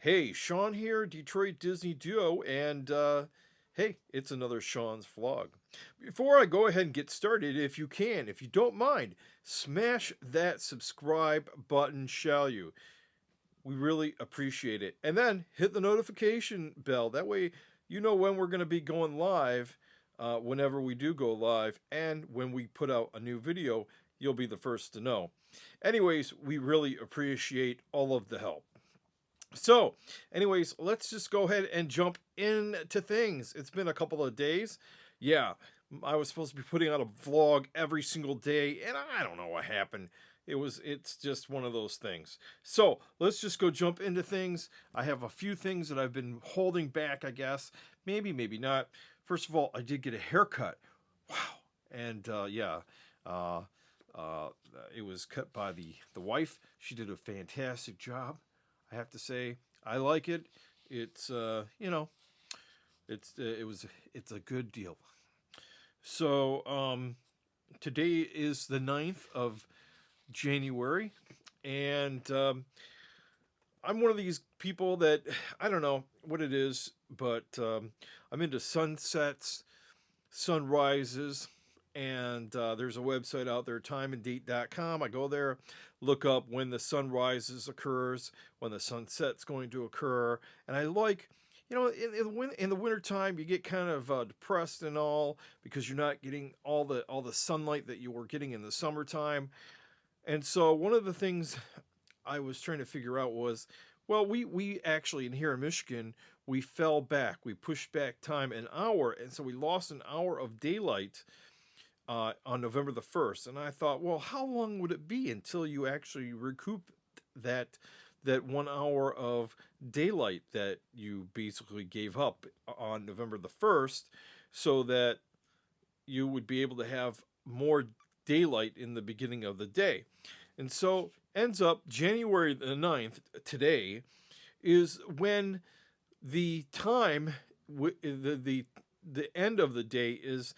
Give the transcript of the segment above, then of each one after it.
Hey, Sean here, Detroit Disney Duo, and hey, it's another Sean's vlog. Before I go ahead and get started, if you don't mind, smash that subscribe button, shall you? We really appreciate it. And then hit the notification bell. That way, you know when we're going to be going live, whenever we do go live, and when we put out a new video, you'll be the first to know. Anyways, we really appreciate all of the help. So, anyways, let's just go ahead and jump into things. It's been a couple of days. Yeah, I was supposed to be putting out a vlog every single day, and I don't know what happened. It's just one of those things. So, let's just go jump into things. I have a few things that I've been holding back, I guess. Maybe not. First of all, I did get a haircut. Wow. And yeah, uh, uh, it was cut by the wife. She did a fantastic job. I have to say, I like it. It's it's a good deal. So today is the 9th of January, and I'm one of these people that I don't know what it is, but I'm into sunsets, sunrises, and there's a website out there, timeanddate.com. I go there, look up when the sunrises occurs, when the sunset's going to occur, and I like, in the wintertime you get kind of depressed and all because you're not getting all the sunlight that you were getting in the summertime. And so one of the things I was trying to figure out was, well, we actually in here in Michigan, we fell back, we pushed back time an hour, and so we lost an hour of daylight on November the 1st. And I thought, well, how long would it be until you actually recoup that 1 hour of daylight that you basically gave up on November the 1st, so that you would be able to have more daylight in the beginning of the day. And so ends up January the 9th, today, is when the time, the end of the day is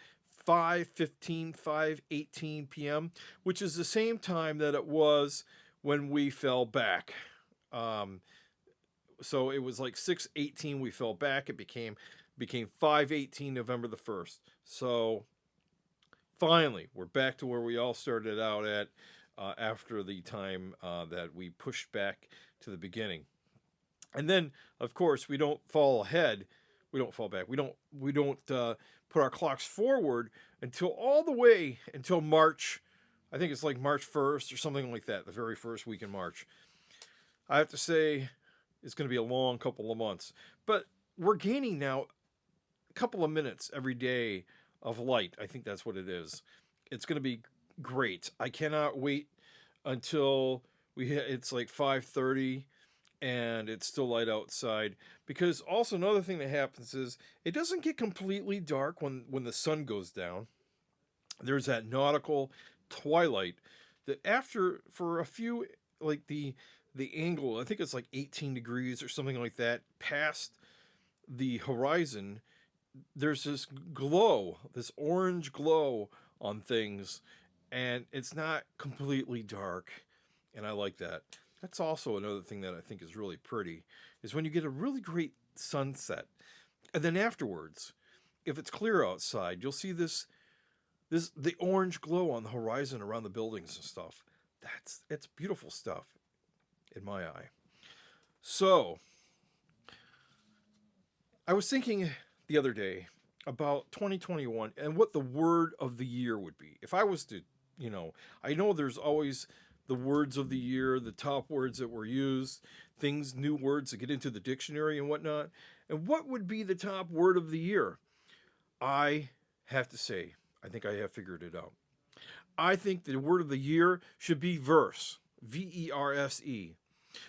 5:15, 5:18 p.m., which is the same time that it was when we fell back. Um, so it was like 6:18 we fell back. It became 5:18 November the 1st. So finally, we're back to where we all started out at after the time that we pushed back to the beginning. And then, of course, we don't fall ahead. We don't fall back. We don't put our clocks forward until all the way until March. I think it's like March 1st or something like that, the very first week in March. I have to say, it's going to be a long couple of months. But we're gaining now a couple of minutes every day of light. I think that's what it is. It's going to be great. I cannot wait until we hit, it's like 5:30 and it's still light outside, because also another thing that happens is it doesn't get completely dark when the sun goes down. There's that nautical twilight that after for a few, like the angle, I think it's like 18 degrees or something like that past the horizon, there's this glow, this orange glow on things, and it's not completely dark, and I like that. That's also another thing that I think is really pretty, is when you get a really great sunset, and then afterwards, if it's clear outside, you'll see this the orange glow on the horizon around the buildings and stuff. It's beautiful stuff in my eye. So I was thinking the other day about 2021 and what the word of the year would be. If I was to, I know there's always the words of the year, the top words that were used, things, new words that get into the dictionary and whatnot. And what would be the top word of the year? I have to say, I think I have figured it out. I think the word of the year should be verse. VERSE.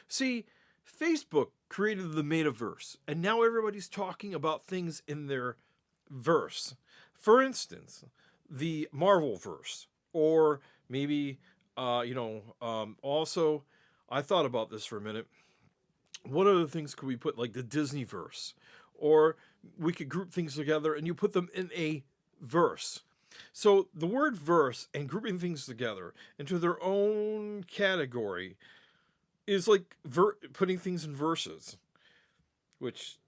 See, Facebook created the metaverse, and now everybody's talking about things in their verse. For instance, the Marvel verse, or maybe, also, I thought about this for a minute. What other things could we put, like the Disney verse? Or we could group things together and you put them in a verse. So the word verse and grouping things together into their own category is like putting things in verses. which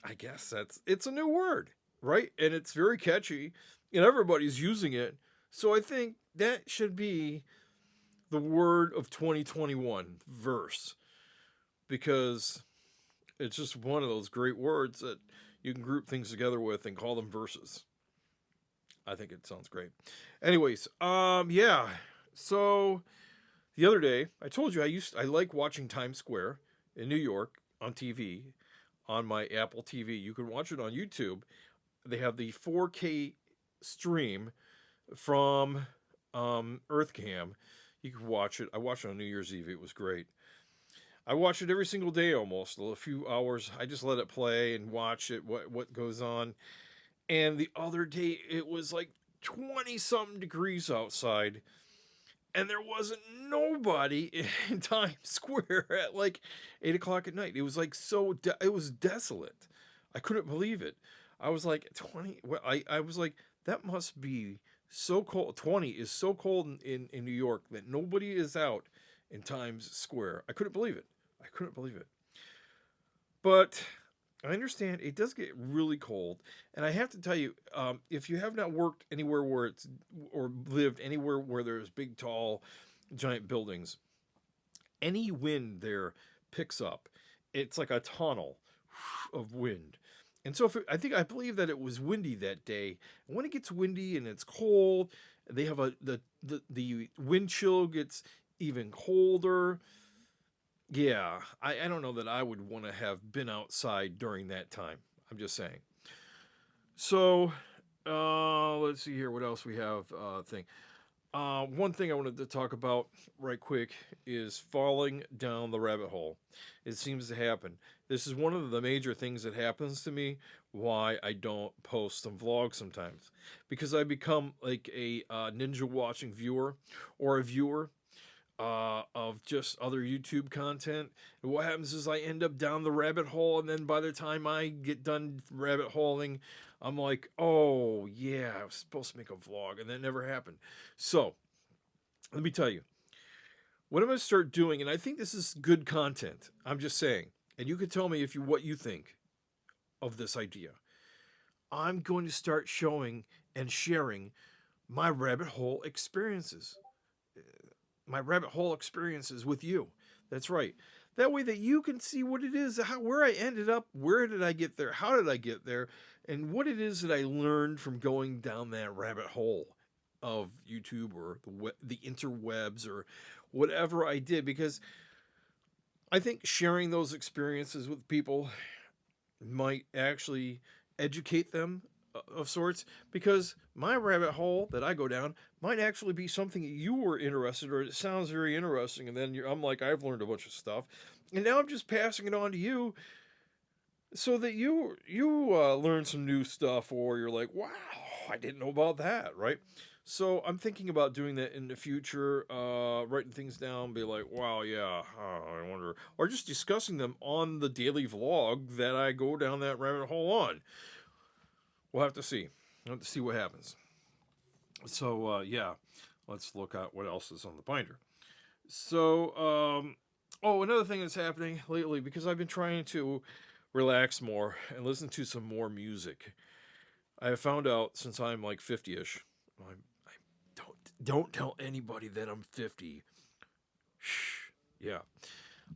I guess it's a new word, right? And it's very catchy, and everybody's using it. So I think that should be the word of 2021, verse, because it's just one of those great words that you can group things together with and call them verses. I think it sounds great. Anyways, yeah. So the other day, I told you I like watching Times Square in New York on TV, on my Apple TV. You can watch it on YouTube. They have the 4K stream from EarthCam. You can watch it. I watched it on New Year's Eve. It was great. I watch it every single day almost. A few hours. I just let it play and watch it. What goes on. And the other day it was like 20 something degrees outside, and there wasn't nobody in Times Square at like 8 o'clock at night. It was like it was desolate. I couldn't believe it. I was like 20. Well, I was like, that must be so cold. 20 is so cold in New York that nobody is out in Times Square. I couldn't believe it. I couldn't believe it. But I understand it does get really cold, and I have to tell you, if you have not worked anywhere or lived anywhere where there's big, tall, giant buildings, any wind there picks up. It's like a tunnel of wind, and so I believe that it was windy that day. And when it gets windy and it's cold, they have the wind chill gets even colder. Yeah, I don't know that I would want to have been outside during that time. I'm just saying. So, let's see here. What else we have? One thing I wanted to talk about right quick is falling down the rabbit hole. It seems to happen. This is one of the major things that happens to me. Why I don't post some vlogs sometimes, because I become like a ninja watching viewer, or a viewer of just other YouTube content. And what happens is I end up down the rabbit hole, and then by the time I get done rabbit holing, I'm like, oh yeah, I was supposed to make a vlog, and that never happened. So let me tell you what I'm going to start doing, and I think this is good content. I'm just saying, and you can tell me what you think of this idea. I'm going to start showing and sharing my rabbit hole experiences. My rabbit hole experiences with you. That's right. That way that you can see what it is, where I ended up, where did I get there, how did I get there, and what it is that I learned from going down that rabbit hole of YouTube or the interwebs or whatever I did, because I think sharing those experiences with people might actually educate them of sorts, because my rabbit hole that I go down might actually be something that you were interested, or it sounds very interesting, and then I'm like, I've learned a bunch of stuff, and now I'm just passing it on to you so that you learn some new stuff, or you're like, wow, I didn't know about that, right? So I'm thinking about doing that in the future, writing things down, be like, wow, yeah, I wonder, or just discussing them on the daily vlog that I go down that rabbit hole on. We'll have to see. We'll have to see what happens. So, yeah, let's look at what else is on the binder. So, another thing that's happening lately, because I've been trying to relax more and listen to some more music. I have found out, since I'm like 50-ish, I don't tell anybody that I'm 50. Shh. Yeah,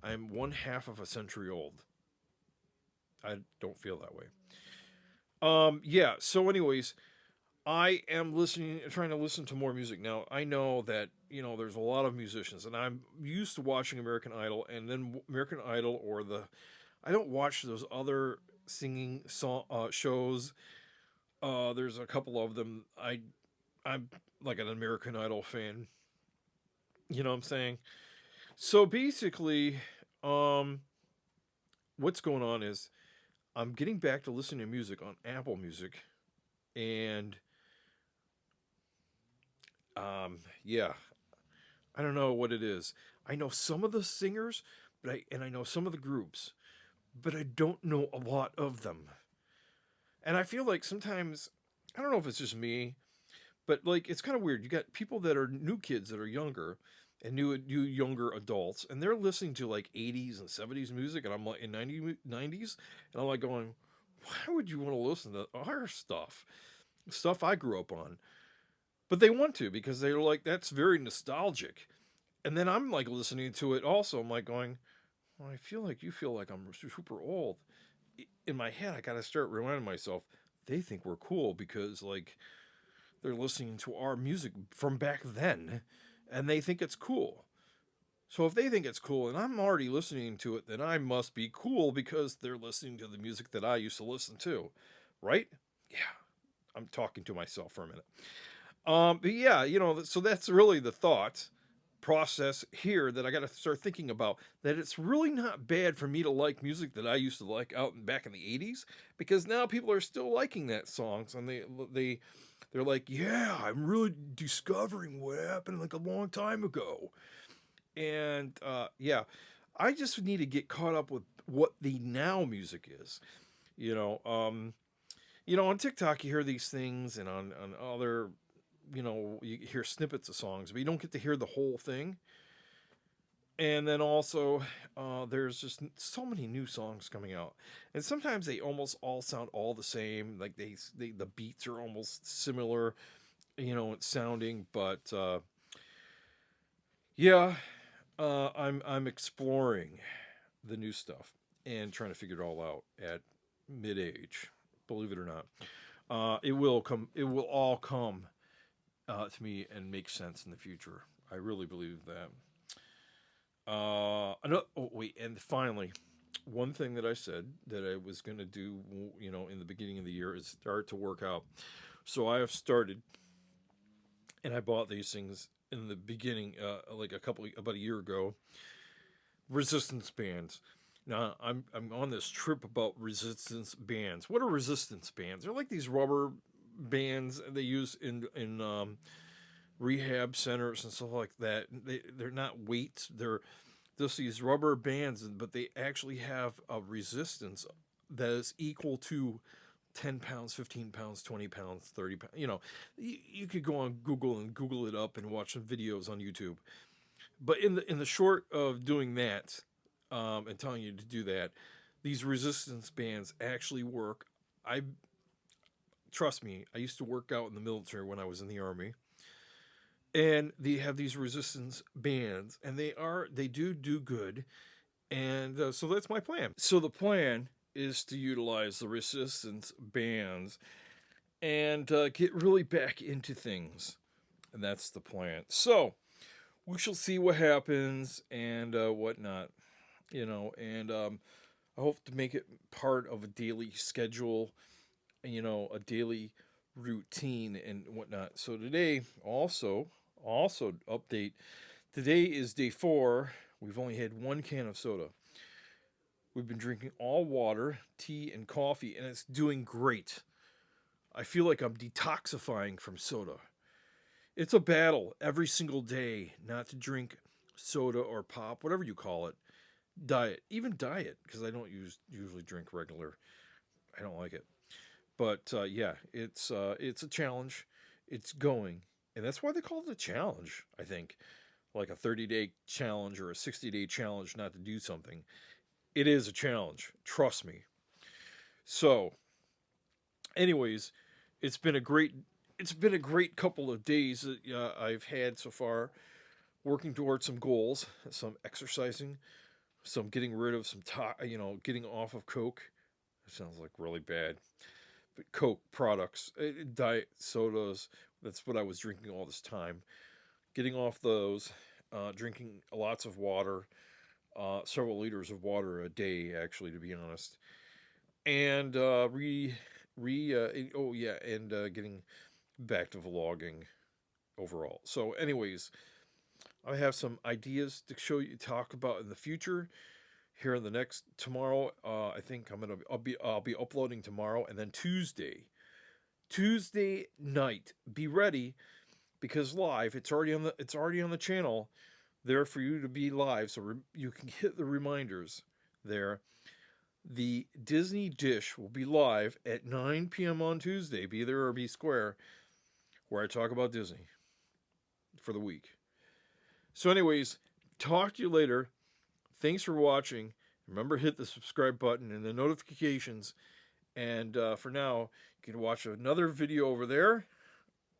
I'm one half of a century old. I don't feel that way. Yeah, so anyways, I am trying to listen to more music now. I know that, there's a lot of musicians, and I'm used to watching American Idol, and then American Idol, I don't watch those other singing shows. There's a couple of them. I'm like an American Idol fan. You know what I'm saying? So basically, what's going on is I'm getting back to listening to music on Apple Music, and yeah, I don't know what it is. I know some of the singers, and I know some of the groups, but I don't know a lot of them. And I feel like sometimes, I don't know if it's just me, but like it's kind of weird. You got people that are new kids that are younger, and new younger adults, and they're listening to like 80s and 70s music, and I'm like in 90s, and I'm like going, why would you want to listen to our stuff I grew up on? But they want to because they're like, that's very nostalgic. And then I'm like listening to it also. I'm like going, well, I feel like you feel like I'm super old. In my head, I got to start reminding myself they think we're cool because like they're listening to our music from back then, and they think it's cool. So if they think it's cool and I'm already listening to it, then I must be cool because they're listening to the music that I used to listen to, right? Yeah, I'm talking to myself for a minute. But yeah, so that's really the thought process here that I got to start thinking about, that it's really not bad for me to like music that I used to like out back in the 80s, because now people are still liking that songs, and they're like, yeah, I'm really discovering what happened like a long time ago. And yeah, I just need to get caught up with what the now music is. You know, um, on TikTok you hear these things, and on other, you hear snippets of songs, but you don't get to hear the whole thing. And then also, there's just so many new songs coming out, and sometimes they almost all sound all the same. Like the beats are almost similar, it's sounding. But yeah, I'm exploring the new stuff and trying to figure it all out at mid age. Believe it or not, it will come. It will all come to me and make sense in the future. I really believe that. Oh wait, and finally, one thing that I said that I was going to do, in the beginning of the year, is start to work out. So I have started, and I bought these things in the beginning, like about a year ago. Resistance bands. Now I'm on this trip about resistance bands. What are resistance bands? They're like these rubber bands they use in rehab centers and stuff like that. They're not weights. They're just these rubber bands, but they actually have a resistance that is equal to 10 pounds, 15 pounds, 20 pounds, 30 pounds. You could go on Google and Google it up and watch some videos on YouTube. But in the short of doing that, and telling you to do that, these resistance bands actually work. I Trust me, I used to work out in the military when I was in the army, and they have these resistance bands, and they do good. And so that's my plan. So the plan is to utilize the resistance bands and get really back into things, and that's the plan. So we shall see what happens and whatnot, and I hope to make it part of a daily schedule, a daily routine and whatnot. So today, also update. Today is day 4. We've only had one can of soda. We've been drinking all water, tea, and coffee, and it's doing great. I feel like I'm detoxifying from soda. It's a battle every single day not to drink soda or pop, whatever you call it. Diet, even diet, because I don't usually drink regular. I don't like it. But yeah, it's a challenge. It's going, and that's why they call it a challenge. I think, like a 30-day challenge or a 60-day challenge not to do something. It is a challenge. Trust me. So, anyways, it's been a great it's been a great couple of days that I've had so far, working towards some goals, some exercising, some getting rid of getting off of Coke. It sounds like really bad, but Coke products, diet sodas. That's what I was drinking all this time. Getting off those, drinking lots of water, several liters of water a day, actually, to be honest, and oh yeah, and getting back to vlogging overall. So, anyways, I have some ideas to show you, talk about in the future. Here in the next tomorrow, I think I'll be uploading tomorrow, and then Tuesday night. Be ready, because live, it's already on the channel there for you to be live, so you can hit the reminders there. The Disney Dish will be live at 9 p.m. on Tuesday. Be there or be square, where I talk about Disney for the week. So anyways, talk to you later. Thanks for watching. Remember, hit the subscribe button and the notifications. And for now, you can watch another video over there,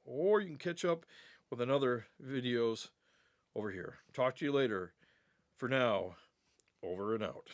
or you can catch up with another videos over here. Talk to you later. For now, over and out.